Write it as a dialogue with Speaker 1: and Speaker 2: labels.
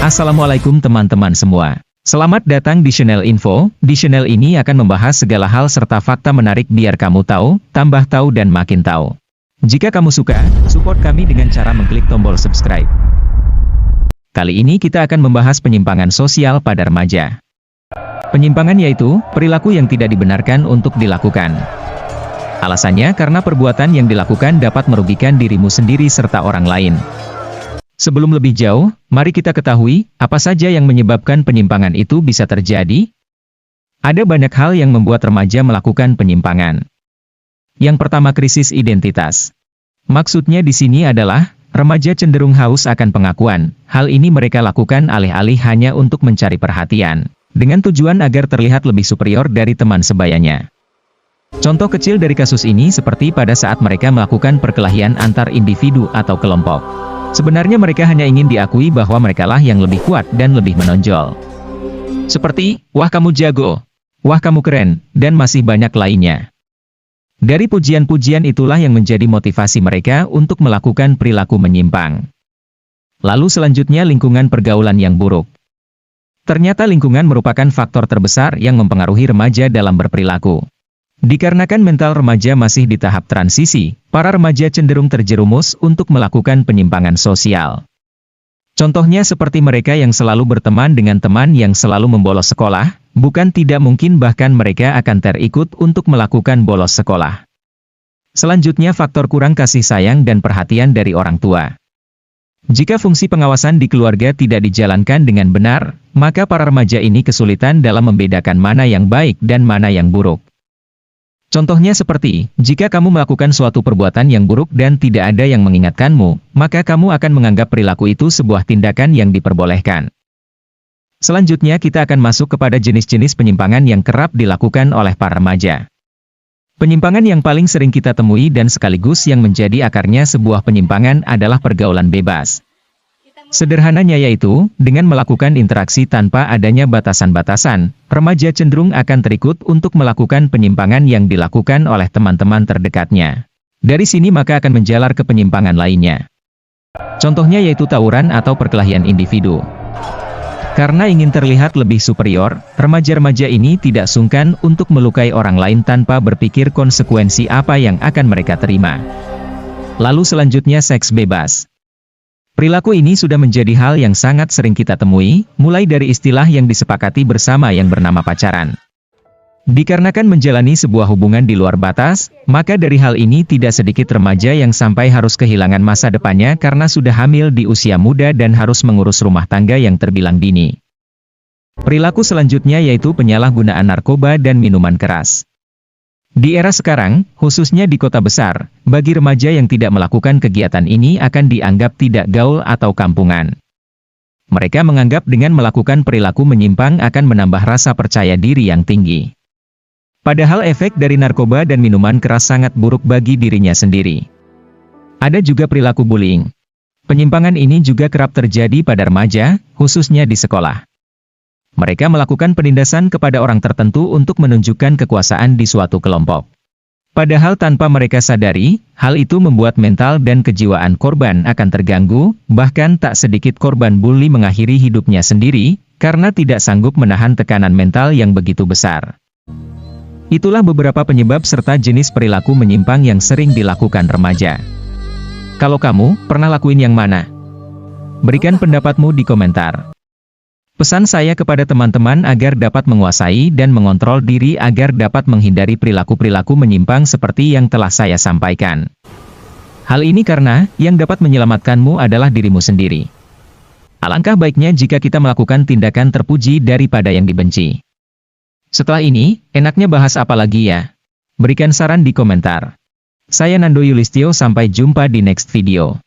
Speaker 1: Assalamualaikum teman-teman semua. Selamat datang di channel Info. Di channel ini akan membahas segala hal serta fakta menarik biar kamu tahu, tambah tahu dan makin tahu. Jika kamu suka, support kami dengan cara mengklik tombol subscribe. Kali ini kita akan membahas penyimpangan sosial pada remaja. Penyimpangan yaitu perilaku yang tidak dibenarkan untuk dilakukan. Alasannya karena perbuatan yang dilakukan dapat merugikan dirimu sendiri serta orang lain. Sebelum lebih jauh, mari kita ketahui, apa saja yang menyebabkan penyimpangan itu bisa terjadi? Ada banyak hal yang membuat remaja melakukan penyimpangan. Yang pertama, krisis identitas. Maksudnya di sini adalah, remaja cenderung haus akan pengakuan. Hal ini mereka lakukan alih-alih hanya untuk mencari perhatian, dengan tujuan agar terlihat lebih superior dari teman sebayanya. Contoh kecil dari kasus ini seperti pada saat mereka melakukan perkelahian antar individu atau kelompok. Sebenarnya mereka hanya ingin diakui bahwa merekalah yang lebih kuat dan lebih menonjol. Seperti, wah kamu jago, wah kamu keren, dan masih banyak lainnya. Dari pujian-pujian itulah yang menjadi motivasi mereka untuk melakukan perilaku menyimpang. Lalu selanjutnya lingkungan pergaulan yang buruk. Ternyata lingkungan merupakan faktor terbesar yang mempengaruhi remaja dalam berperilaku. Dikarenakan mental remaja masih di tahap transisi, para remaja cenderung terjerumus untuk melakukan penyimpangan sosial. Contohnya seperti mereka yang selalu berteman dengan teman yang selalu membolos sekolah, bukan tidak mungkin bahkan mereka akan terikut untuk melakukan bolos sekolah. Selanjutnya faktor kurang kasih sayang dan perhatian dari orang tua. Jika fungsi pengawasan di keluarga tidak dijalankan dengan benar, maka para remaja ini kesulitan dalam membedakan mana yang baik dan mana yang buruk. Contohnya seperti, jika kamu melakukan suatu perbuatan yang buruk dan tidak ada yang mengingatkanmu, maka kamu akan menganggap perilaku itu sebuah tindakan yang diperbolehkan. Selanjutnya kita akan masuk kepada jenis-jenis penyimpangan yang kerap dilakukan oleh para remaja. Penyimpangan yang paling sering kita temui dan sekaligus yang menjadi akarnya sebuah penyimpangan adalah pergaulan bebas. Sederhananya yaitu, dengan melakukan interaksi tanpa adanya batasan-batasan, remaja cenderung akan terikut untuk melakukan penyimpangan yang dilakukan oleh teman-teman terdekatnya. Dari sini maka akan menjalar ke penyimpangan lainnya. Contohnya yaitu tawuran atau perkelahian individu. Karena ingin terlihat lebih superior, remaja-remaja ini tidak sungkan untuk melukai orang lain tanpa berpikir konsekuensi apa yang akan mereka terima. Lalu selanjutnya seks bebas. Perilaku ini sudah menjadi hal yang sangat sering kita temui, mulai dari istilah yang disepakati bersama yang bernama pacaran. Dikarenakan menjalani sebuah hubungan di luar batas, maka dari hal ini tidak sedikit remaja yang sampai harus kehilangan masa depannya karena sudah hamil di usia muda dan harus mengurus rumah tangga yang terbilang dini. Perilaku selanjutnya yaitu penyalahgunaan narkoba dan minuman keras. Di era sekarang, khususnya di kota besar, bagi remaja yang tidak melakukan kegiatan ini akan dianggap tidak gaul atau kampungan. Mereka menganggap dengan melakukan perilaku menyimpang akan menambah rasa percaya diri yang tinggi. Padahal efek dari narkoba dan minuman keras sangat buruk bagi dirinya sendiri. Ada juga perilaku bullying. Penyimpangan ini juga kerap terjadi pada remaja, khususnya di sekolah. Mereka melakukan penindasan kepada orang tertentu untuk menunjukkan kekuasaan di suatu kelompok. Padahal tanpa mereka sadari, hal itu membuat mental dan kejiwaan korban akan terganggu, bahkan tak sedikit korban bully mengakhiri hidupnya sendiri, karena tidak sanggup menahan tekanan mental yang begitu besar. Itulah beberapa penyebab serta jenis perilaku menyimpang yang sering dilakukan remaja. Kalau kamu, pernah lakuin yang mana? Berikan pendapatmu di komentar. Pesan saya kepada teman-teman agar dapat menguasai dan mengontrol diri agar dapat menghindari perilaku-perilaku menyimpang seperti yang telah saya sampaikan. Hal ini karena, yang dapat menyelamatkanmu adalah dirimu sendiri. Alangkah baiknya jika kita melakukan tindakan terpuji daripada yang dibenci. Setelah ini, enaknya bahas apa lagi ya? Berikan saran di komentar. Saya Nando Yulistio, sampai jumpa di next video.